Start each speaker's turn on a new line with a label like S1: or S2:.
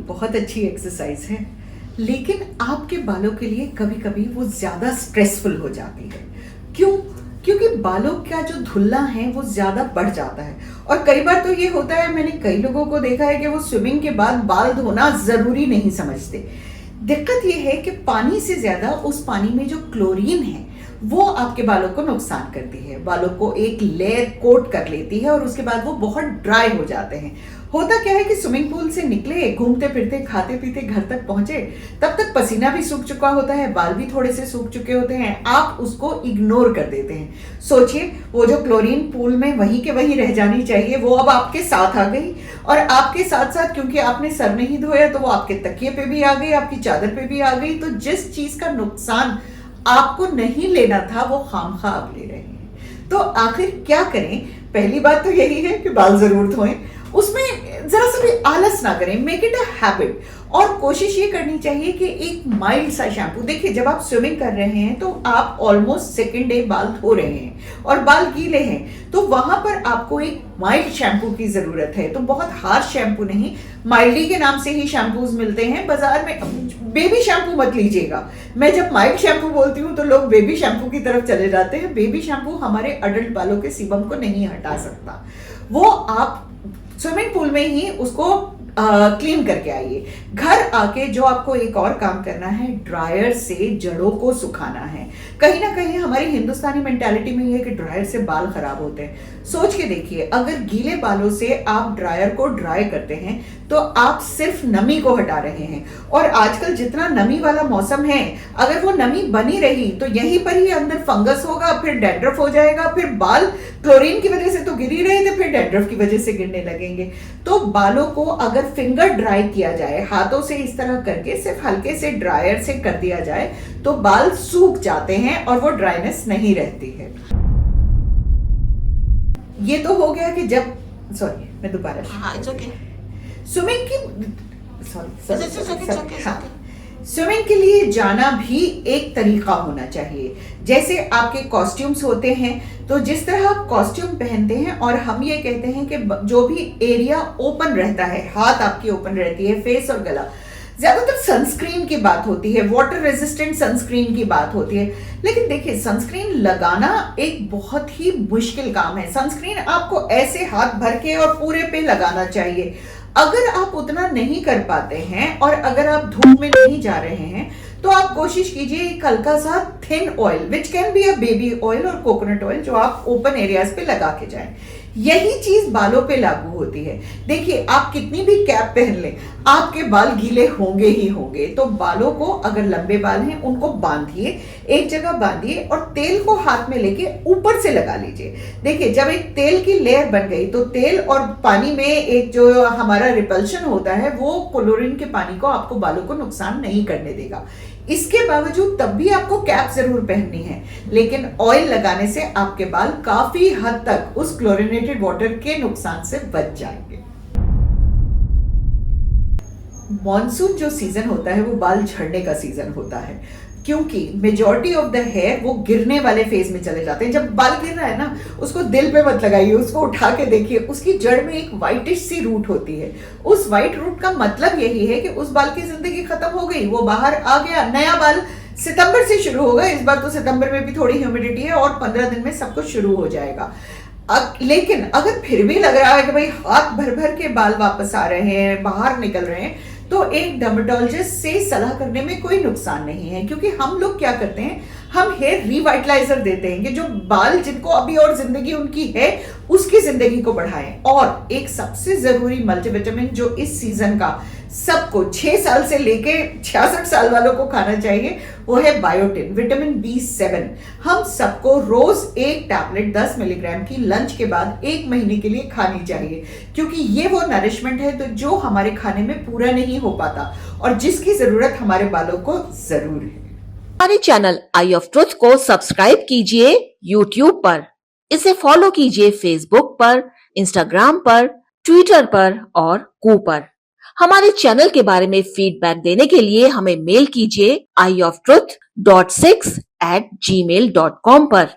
S1: बहुत अच्छी एक्सरसाइज है, लेकिन आपके बालों के लिए कभी कभी वो ज़्यादा स्ट्रेसफुल हो जाती है। क्यों? क्योंकि बालों का जो धुलना है वो ज़्यादा बढ़ जाता है। और कई बार तो ये होता है, मैंने कई लोगों को देखा है कि वो स्विमिंग के बाद बाल धोना ज़रूरी नहीं समझते। दिक्कत ये है कि पानी से ज़्यादा उस पानी में जो क्लोरीन है वो आपके बालों को नुकसान करती है, बालों को एक लेयर कोट कर लेती है और उसके बाद वो बहुत ड्राई हो जाते हैं। होता क्या है कि स्विमिंग पूल से निकले, घूमते फिरते खाते पीते घर तक पहुंचे, तब तक पसीना भी सूख चुका होता है, बाल भी थोड़े से सूख चुके होते हैं, आप उसको इग्नोर कर देते हैं। सोचिए, वो जो क्लोरीन पूल में वहीं के वहीं रह जानी चाहिए वो अब आपके साथ आ गई, और आपके साथ साथ क्योंकि आपने सर नहीं धोया तो वो आपके तकिए पे भी आ गई, आपकी चादर पे भी आ गई। तो जिस चीज का नुकसान आपको नहीं लेना था वो खामखा आप ले रहे हैं। तो आखिर क्या करें? पहली बात तो यही है कि बाल जरूर धोएं, उसमें जरा सा भी आलस ना करें, मेक इट अ हैबिट। और कोशिश ये करनी चाहिए कि एक माइल्ड सा शैम्पू, देखिए जब आप स्विमिंग कर रहे हैं तो आप ऑलमोस्ट सेकेंड डे बाल धो रहे हैं और बाल गीले हैं, तो वहां पर आपको एक माइल्ड शैम्पू की जरूरत है। तो बहुत हार्श शैम्पू नहीं, माइल्डी के नाम से ही शैम्पूज मिलते हैं बाजार में। बेबी शैम्पू मत लीजिएगा। मैं जब माइल्ड शैम्पू बोलती हूँ तो लोग बेबी शैम्पू की तरफ चले जाते हैं। बेबी शैम्पू हमारे अडल्ट बालों के सीबम को नहीं हटा सकता। वो आप स्विमिंग पूल में ही उसको क्लीन करके आइए। घर आके जो आपको एक और काम करना है, ड्रायर से जड़ों को सुखाना है। कहीं ना कहीं हमारी हिंदुस्तानी मेंटालिटी में ये है कि ड्रायर से बाल खराब होते हैं। सोच के देखिए, अगर गीले बालों से आप ड्रायर को ड्राई करते हैं तो आप सिर्फ नमी को हटा रहे हैं। और आजकल जितना नमी वाला मौसम है, अगर वो नमी बनी रही तो यहीं पर ही अंदर फंगस होगा, फिर डैंड्रफ हो जाएगा, फिर बाल क्लोरीन की वजह से तो गिर ही रहे थे, फिर डैंड्रफ की वजह से गिरने लगेंगे। तो बालों को अगर फिंगर ड्राई किया जाए, हाथों से इस तरह करके सिर्फ हल्के से ड्रायर से कर दिया जाए, तो बाल सूख जाते हैं और वो ड्राइनेस नहीं रहती है। ये तो हो गया कि जब, सॉरी मैं दोबारा स्विमिंग की, स्विमिंग के लिए जाना भी एक तरीका होना चाहिए। जैसे आपके कॉस्ट्यूम्स होते हैं, तो जिस तरह आप कॉस्ट्यूम पहनते हैं और हम ये कहते हैं कि जो भी एरिया ओपन रहता है, हाथ आपकी ओपन रहती है, फेस और गला, ज्यादातर सनस्क्रीन की बात होती है, वाटर रेजिस्टेंट सनस्क्रीन की बात होती है। लेकिन देखिए, सनस्क्रीन लगाना एक बहुत ही मुश्किल काम है। सनस्क्रीन आपको ऐसे हाथ भर के और पूरे पे लगाना चाहिए। अगर आप उतना नहीं कर पाते हैं और अगर आप धूप में नहीं जा रहे हैं, तो आप कोशिश कीजिए एक हल्का सा thin oil, which can be a baby oil और कोकोनट ऑयल, जो आप ओपन एरियाज पे लगा के जाएं। यही चीज बालों पे लागू होती है। देखिए, आप कितनी भी कैप पहन लें, आपके बाल गीले होंगे ही होंगे। तो बालों को, अगर लंबे बाल हैं उनको बांधिए, एक जगह बांधिए और तेल को हाथ में लेके ऊपर से लगा लीजिए। देखिए, जब एक तेल की लेयर बन गई तो तेल और पानी में एक जो हमारा रिपल्शन होता है, वो क्लोरीन के पानी को आपको बालों को नुकसान नहीं करने देगा। इसके बावजूद तब भी आपको कैप जरूर पहननी है, लेकिन ऑयल लगाने से आपके बाल काफी हद तक उस क्लोरीनेटेड वाटर के नुकसान से बच जाएंगे। मॉनसून जो सीजन होता है वो बाल झड़ने का सीजन होता है, क्योंकि मेजॉरिटी ऑफ द हेयर वो गिरने वाले फेज में चले जाते हैं। जब बाल गिर रहा है ना, उसको दिल पे मत लगाइए, उसको उठा के देखिए, उसकी जड़ में एक व्हाइटिश सी रूट होती है। उस व्हाइट रूट का मतलब यही है कि उस बाल की जिंदगी खत्म हो गई, वो बाहर आ गया। नया बाल सितंबर से शुरू होगा। इस बार तो सितंबर में भी थोड़ी ह्यूमिडिटी है और 15 दिन में सब कुछ शुरू हो जाएगा। लेकिन अगर फिर भी लग रहा है कि भाई हाथ भर भर के बाल वापस आ रहे हैं, बाहर निकल रहे हैं, तो एक डर्मेटोलॉजिस्ट से सलाह करने में कोई नुकसान नहीं है। क्योंकि हम लोग क्या करते हैं, हम हेयर रिवाइटलाइजर देते हैं कि जो बाल जिनको अभी और जिंदगी उनकी है उसकी जिंदगी को बढ़ाएं। और एक सबसे जरूरी मल्टीविटामिन जो इस सीजन का सबको 6 साल से लेके 66 साल वालों को खाना चाहिए, वो है बायोटिन, विटामिन B7। हम सबको रोज एक टैबलेट 10 मिलीग्राम की लंच के बाद 1 महीने के लिए खानी चाहिए, क्योंकि ये वो नरिशमेंट है तो जो हमारे खाने में पूरा नहीं हो पाता और जिसकी जरूरत हमारे बालों को जरूर है।
S2: हमारे चैनल आई ऑफ ट्रुथ को सब्सक्राइब कीजिए YouTube पर, इसे फॉलो कीजिए Facebook पर, Instagram पर, Twitter पर और कू पर। हमारे चैनल के बारे में फीडबैक देने के लिए हमें मेल कीजिए ioftruth.6@gmail.com पर।